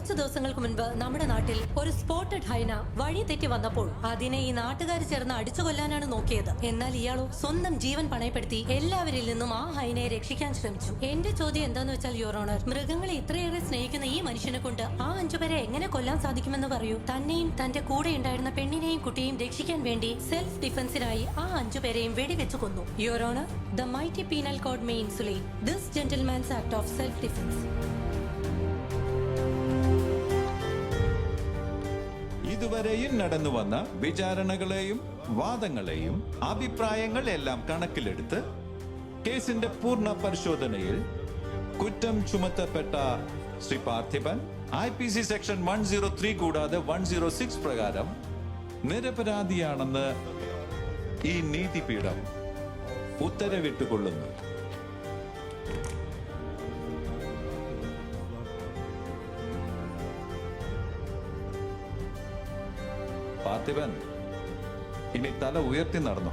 കുറച്ചു ദിവസങ്ങൾക്ക് മുൻപ് നമ്മുടെ നാട്ടിൽ ഒരു സ്പോട്ടഡ് ഹൈന വഴി തെറ്റി വന്നപ്പോൾ അതിനെ ഈ നാട്ടുകാർ ചേർന്ന് അടിച്ചു കൊല്ലാനാണ് നോക്കിയത്. എന്നാൽ ഇയാളോ സ്വന്തം ജീവൻ പണയപ്പെടുത്തി എല്ലാവരിൽ നിന്നും ആ ഹൈനയെ രക്ഷിക്കാൻ ശ്രമിച്ചു. എന്റെ ചോദ്യം എന്താന്ന് വെച്ചാൽ യുവർ ഓണർ, മൃഗങ്ങളെ ഇത്രയേറെ സ്നേഹിക്കുന്ന ഈ മനുഷ്യനെ കൊണ്ട് ആ 5 പേരെ എങ്ങനെ കൊല്ലാൻ സാധിക്കുമെന്ന് പറയൂ. തന്നെയും തന്റെ കൂടെ ഉണ്ടായിരുന്ന പെണ്ണിനെയും കുട്ടിയെയും രക്ഷിക്കാൻ വേണ്ടി സെൽഫ് ഡിഫൻസിനായി ആ 5 പേരെയും വെടിവെച്ചു കൊന്നു. Your honour, the mighty penal code may insulate this gentlemen act of self defence. ഇതുവരെയും നടന്നു വന്ന വിചാരണകളെയും വാദങ്ങളെയും അഭിപ്രായങ്ങൾ എല്ലാം കണക്കിലെടുത്ത് കേസിന്റെ പൂർണ്ണ പരിശോധനയിൽ കുറ്റം ചുമത്തപ്പെട്ട ശ്രീ പാർത്ഥിപൻ IPC സെക്ഷൻ 103 കൂടാതെ 106 പ്രകാരം നിരപരാധിയാണെന്ന് ഈ നീതിപീഠം ഉത്തരവിട്ടുകൊള്ളുന്നു. പാർത്ഥിപൻ, ഇനി തല ഉയർത്തി നടന്നു.